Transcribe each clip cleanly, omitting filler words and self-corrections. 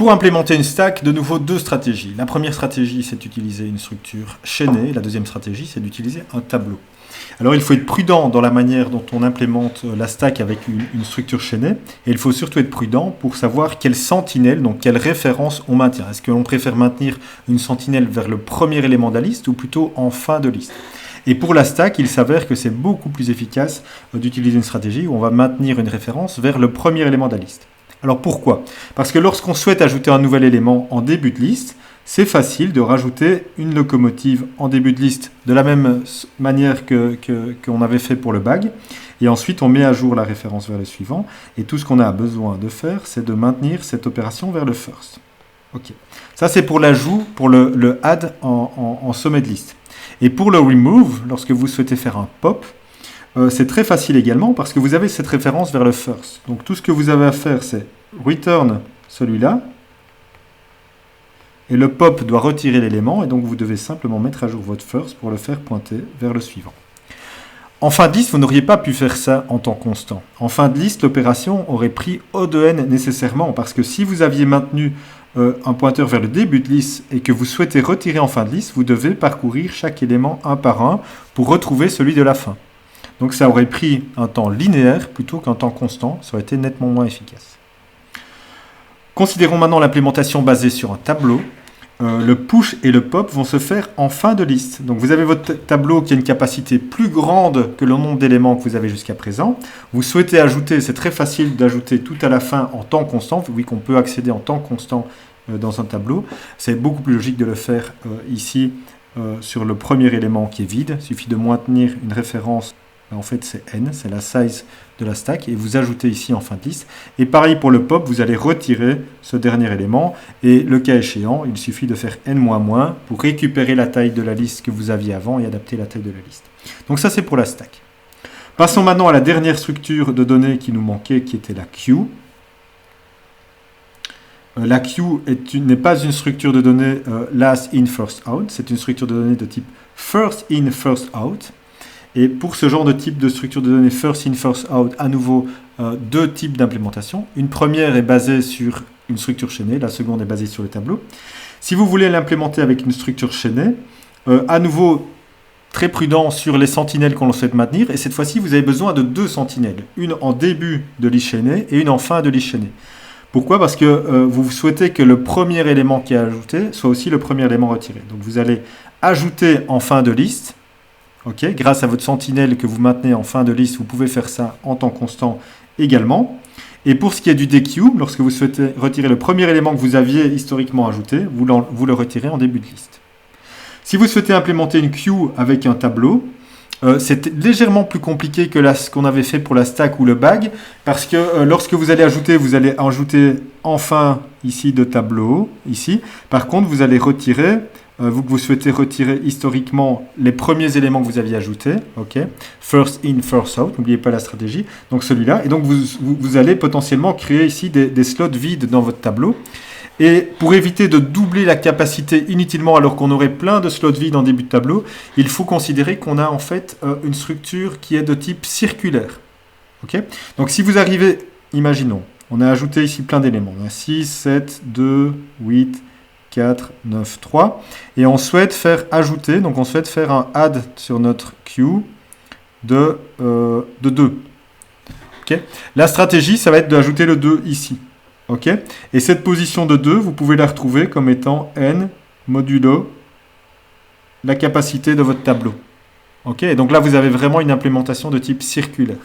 Pour implémenter une stack, de nouveau deux stratégies. La première stratégie, c'est d'utiliser une structure chaînée. La deuxième stratégie, c'est d'utiliser un tableau. Alors il faut être prudent dans la manière dont on implémente la stack avec une structure chaînée. Et il faut surtout être prudent pour savoir quelle sentinelle, donc quelle référence on maintient. Est-ce que l'on préfère maintenir une sentinelle vers le premier élément de la liste ou plutôt en fin de liste? Et pour la stack, il s'avère que c'est beaucoup plus efficace d'utiliser une stratégie où on va maintenir une référence vers le premier élément de la liste. Alors pourquoi? Parce que lorsqu'on souhaite ajouter un nouvel élément en début de liste, c'est facile de rajouter une locomotive en début de liste de la même manière qu'on avait fait pour le bag. Et ensuite, on met à jour la référence vers le suivant. Et tout ce qu'on a besoin de faire, c'est de maintenir cette opération vers le first. Ok. Ça, c'est pour l'ajout, pour le add en sommet de liste. Et pour le remove, lorsque vous souhaitez faire un pop, c'est très facile également parce que vous avez cette référence vers le first. Donc tout ce que vous avez à faire, c'est return celui-là. Et le pop doit retirer l'élément. Et donc vous devez simplement mettre à jour votre first pour le faire pointer vers le suivant. En fin de liste, vous n'auriez pas pu faire ça en temps constant. En fin de liste, l'opération aurait pris O de n nécessairement. Parce que si vous aviez maintenu un pointeur vers le début de liste et que vous souhaitez retirer en fin de liste, vous devez parcourir chaque élément un par un pour retrouver celui de la fin. Donc ça aurait pris un temps linéaire plutôt qu'un temps constant, ça aurait été nettement moins efficace. Considérons maintenant l'implémentation basée sur un tableau. Le push et le pop vont se faire en fin de liste. Donc vous avez votre tableau qui a une capacité plus grande que le nombre d'éléments que vous avez jusqu'à présent. Vous souhaitez ajouter, c'est très facile d'ajouter tout à la fin en temps constant, oui qu'on peut accéder en temps constant dans un tableau. C'est beaucoup plus logique de le faire ici sur le premier élément qui est vide. Il suffit de maintenir une référence. En fait, c'est n, c'est la size de la stack, et vous ajoutez ici en fin de liste. Et pareil pour le pop, vous allez retirer ce dernier élément, et le cas échéant, il suffit de faire n-, pour récupérer la taille de la liste que vous aviez avant et adapter la taille de la liste. Donc ça, c'est pour la stack. Passons maintenant à la dernière structure de données qui nous manquait, qui était la queue. La queue n'est pas une structure de données last in, first out, c'est une structure de données de type first in, first out. Et pour ce genre de type de structure de données first in, first out, à nouveau, deux types d'implémentation. Une première est basée sur une structure chaînée, la seconde est basée sur le tableau. Si vous voulez l'implémenter avec une structure chaînée, à nouveau, très prudent sur les sentinelles qu'on souhaite maintenir. Et cette fois-ci, vous avez besoin de deux sentinelles. Une en début de liste chaînée et une en fin de liste chaînée. Pourquoi? Parce que vous souhaitez que le premier élément qui est ajouté soit aussi le premier élément retiré. Donc vous allez ajouter en fin de liste. Okay, grâce à votre sentinelle que vous maintenez en fin de liste, vous pouvez faire ça en temps constant également. Et pour ce qui est du dequeue, lorsque vous souhaitez retirer le premier élément que vous aviez historiquement ajouté, vous le retirez en début de liste. Si vous souhaitez implémenter une queue avec un tableau, c'est légèrement plus compliqué que ce qu'on avait fait pour la stack ou le bag, parce que lorsque vous allez ajouter en fin ici de tableau, ici. Par contre, vous allez retirer, vous souhaitez retirer historiquement les premiers éléments que vous aviez ajoutés, okay. First in, first out, n'oubliez pas la stratégie, donc celui-là, et donc vous allez potentiellement créer ici des slots vides dans votre tableau. Et pour éviter de doubler la capacité inutilement alors qu'on aurait plein de slots vides en début de tableau, il faut considérer qu'on a en fait une structure qui est de type circulaire. Okay. Donc si vous arrivez, imaginons, on a ajouté ici plein d'éléments. On a 6, 7, 2, 8, 4, 9, 3. Et on souhaite faire ajouter, donc on souhaite faire un add sur notre queue de 2. Okay. La stratégie, ça va être d'ajouter le 2 ici. Okay. Et cette position de 2, vous pouvez la retrouver comme étant n modulo la capacité de votre tableau. Okay. Et donc là, vous avez vraiment une implémentation de type circulaire.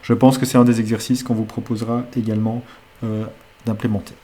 Je pense que c'est un des exercices qu'on vous proposera également d'implémenter.